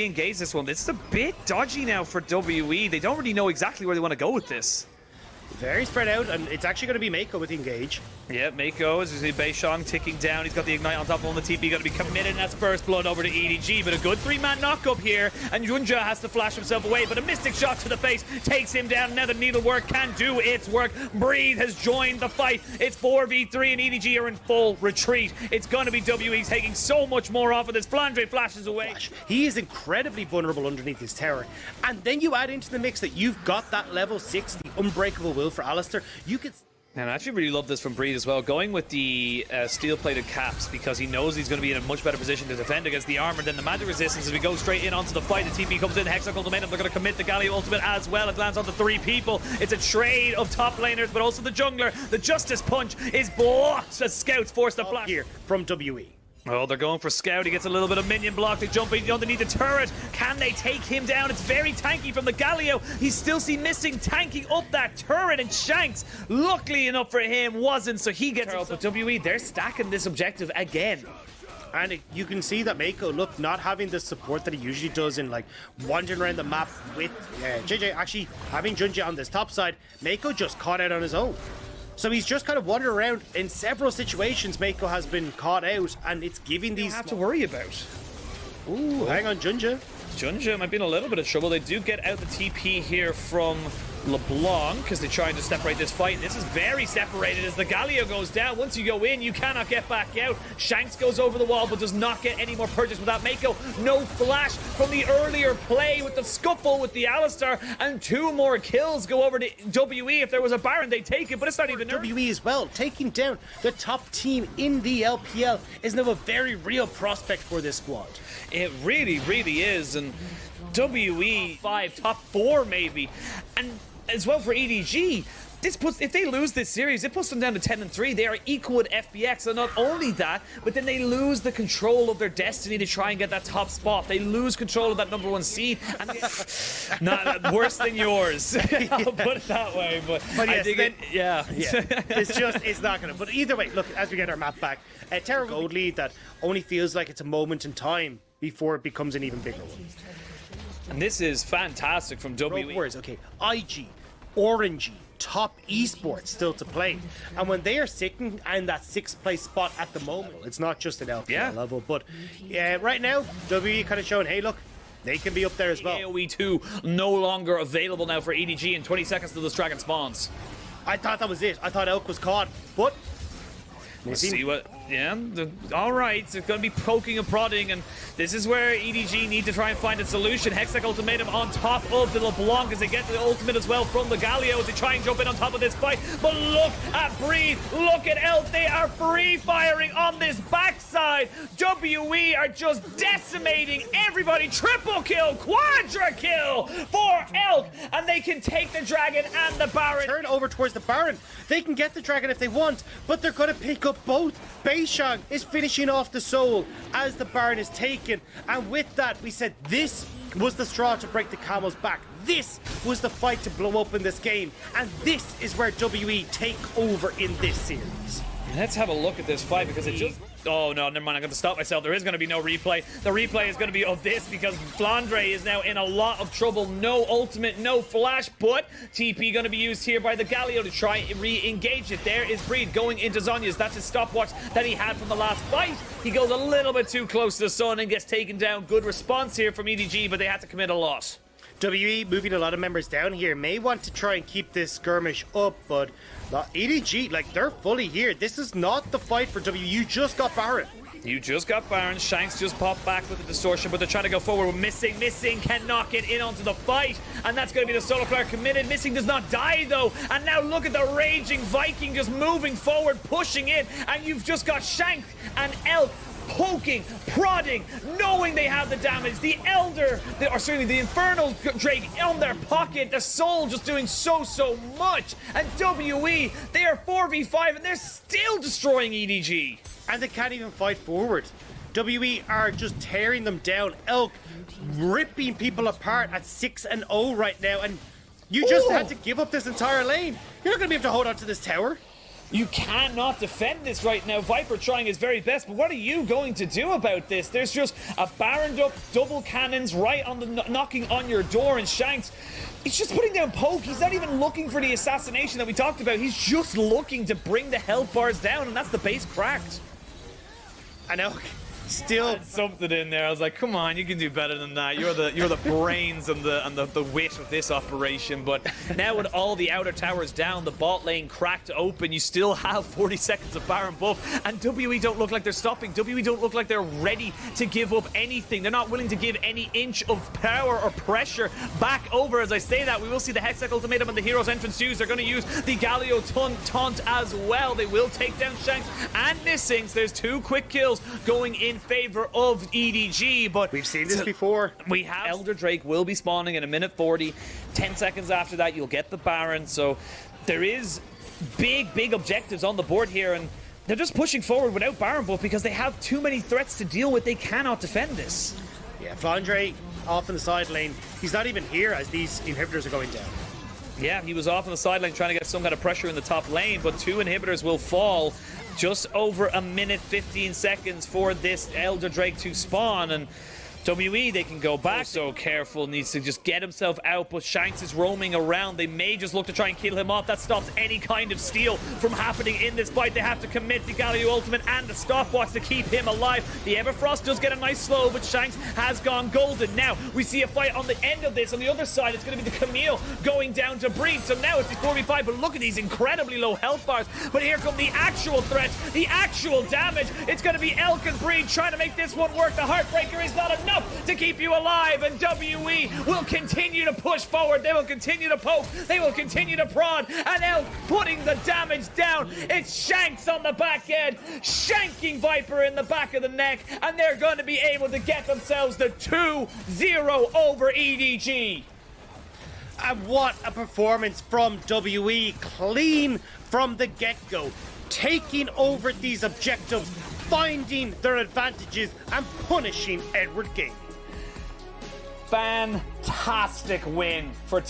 Engage this one. This is a bit dodgy now for WE. They don't really know exactly where they want to go with this. Very spread out, and it's actually going to be Mako with the engage. Yeah, Mako, as you see Beishong ticking down. He's got the Ignite on top of him. The TP got to be committed, and that's First Blood over to EDG. But a good 3-man knock-up here, and Junja has to flash himself away. But a Mystic shot to the face takes him down. Now the needlework can do its work. Breathe has joined the fight. It's 4v3, and EDG are in full retreat. It's going to be WE taking so much more off of this. Flandre flashes away. He is incredibly vulnerable underneath his tower. And then you add into the mix that you've got that level 6, the unbreakable will for Alistair. You could... And I actually really love this from Breed as well, going with the steel-plated caps because he knows he's going to be in a much better position to defend against the armor than the magic resistance. As we go straight in onto the fight, the TP comes in, Hexagon Ultimate, they're going to commit the Galio Ultimate as well. It lands onto 3 people. It's a trade of top laners, but also the jungler. The Justice Punch is blocked as Scouts force the flash here from WE. Oh, they're going for Scout. He gets a little bit of minion block. They jump in underneath the turret. Can they take him down? It's very tanky from the Galio. He's still seen missing tanking up that turret, and Shanks, luckily enough for him, wasn't, so he gets out. But WE, they're stacking this objective again. And you can see that Mako, look, not having the support that he usually does in like wandering around the map with JJ, actually having Junja on this top side, Mako just caught out on his own. So he's just kind of wandering around. In several situations, Mako has been caught out, and it's giving these... have to worry about. Ooh, hang on, Junja. Junja might be in a little bit of trouble. They do get out the TP here from LeBlanc because they're trying to separate this fight. And this is very separated as the Galio goes down. Once you go in, you cannot get back out. Shanks goes over the wall but does not get any more purchase without Mako. No flash from the earlier play with the scuffle with the Alistar, and 2 more kills go over to WE. If there was a Baron, they'd take it, but it's not even WE as well. Taking down the top team in the LPL is now a very real prospect for this squad. It really, really is. And WE 5, top 4 maybe. And as well for EDG, this puts, if they lose this series, it puts them down to 10-3. They are equal with FBX, and not only that, but then they lose the control of their destiny to try and get that top spot. They lose control of that #1 seed, and not worse than yours. I'll put it that way. But yes, I think yeah. It's not gonna. But either way, look, as we get our map back, a Terra Gold lead that only feels like it's a moment in time before it becomes an even bigger one. And this is fantastic from WE. Okay, IG, Orangey, top esports still to play, and when they are sitting in that 6th place spot at the moment, it's not just an LPL level, but right now WE kind of showing, hey look, they can be up there as well. AoE 2 no longer available now for EDG in 20 seconds till this dragon spawns. I thought that was it. I thought Elk was caught, but let's see what... Yeah, all right, it's going to be poking and prodding, and this is where EDG need to try and find a solution. Hextech Ultimatum on top of the LeBlanc as they get the ultimate as well from the Galio as they try and jump in on top of this fight. But look at Breathe, look at Elk, they are free firing on this backside. WE are just decimating everybody. Triple kill, quadra kill for Elk, and they can take the dragon and the Baron. Turn over towards the Baron. They can get the dragon if they want, but they're going to pick up both. Beishong is finishing off the soul as the Baron is taken, and with that we said this was the straw to break the camel's back. This was the fight to blow up in this game, and this is where WE take over in this series. Let's have a look at this fight because it just... Oh no, never mind, I'm going to stop myself. There is going to be no replay. The replay is going to be of this because Flandre is now in a lot of trouble. No ultimate, no flash, but TP going to be used here by the Galio to try and re-engage it. There is Breed going into Zhonya's. That's his stopwatch that he had from the last fight. He goes a little bit too close to the sun and gets taken down. Good response here from EDG, but they had to commit a loss. WE moving a lot of members down here, may want to try and keep this skirmish up, but EDG, like, they're fully here. This is not the fight for WE. You just got Baron. You just got Baron. Shanks just popped back with the distortion, but they're trying to go forward with Missing. Missing cannot get in onto the fight, and that's going to be the solo player committed. Missing does not die, though, and now look at the raging Viking just moving forward, pushing in, and you've just got Shanks and Elk poking, prodding, knowing they have the damage. The Elder, or certainly the Infernal Drake on their pocket. The Soul just doing so much. And WE, they are 4v5 and they're still destroying EDG. And they can't even fight forward. WE are just tearing them down. Elk ripping people apart at 6-0 right now. And you just had to give up this entire lane. You're not going to be able to hold on to this tower. You cannot defend this right now. Viper trying his very best, but what are you going to do about this? There's just a Baroned up, double cannons right on the knocking on your door, and Shanks, he's just putting down poke. He's not even looking for the assassination that we talked about. He's just looking to bring the health bars down, and that's the base cracked. I know. Still Something in there. I was like, come on, you can do better than that. You're the brains and the wit of this operation. But now with all the outer towers down, the bot lane cracked open, you still have 40 seconds of Baron buff, and WE don't look like they're stopping. WE don't look like they're ready to give up anything. They're not willing to give any inch of power or pressure back over. As I say that, we will see the Hextech ultimatum and the hero's entrance used. They're going to use the Galio taunt as well. They will take down Shanks and Missing. So there's 2 quick kills going in favor of EDG, but we've seen this before. We have Elder Drake will be spawning in a minute 40. 10 seconds after that, you'll get the Baron. So there is big objectives on the board here, and they're just pushing forward without Baron buff because they have too many threats to deal with. They cannot defend this. Yeah, Flandre off in the side lane. He's not even here as these inhibitors are going down. Yeah, he was off on the sideline trying to get some kind of pressure in the top lane, but 2 inhibitors will fall. Just over a minute 15 seconds for this Elder Drake to spawn, and WE, they can go back. So careful, needs to just get himself out, but Shanks is roaming around. They may just look to try and kill him off. That stops any kind of steal from happening in this fight. They have to commit the Galio ultimate and the stopwatch to keep him alive. The Everfrost does get a nice slow, but Shanks has gone golden. Now we see a fight on the end of this. On the other side, it's going to be the Camille going down to Breed. So now it's the 4v5, but look at these incredibly low health bars. But here come the actual threats, the actual damage. It's going to be Elk and Breed trying to make this one work. The Heartbreaker is not enough to keep you alive, and WE will continue to push forward. They will continue to poke, they will continue to prod, and Elk putting the damage down. It's Shanks on the back end, shanking Viper in the back of the neck, and they're going to be able to get themselves the 2-0 over EDG. And what a performance from WE, clean from the get-go, taking over these objectives, finding their advantages, and punishing Edward Gaming. Fantastic win for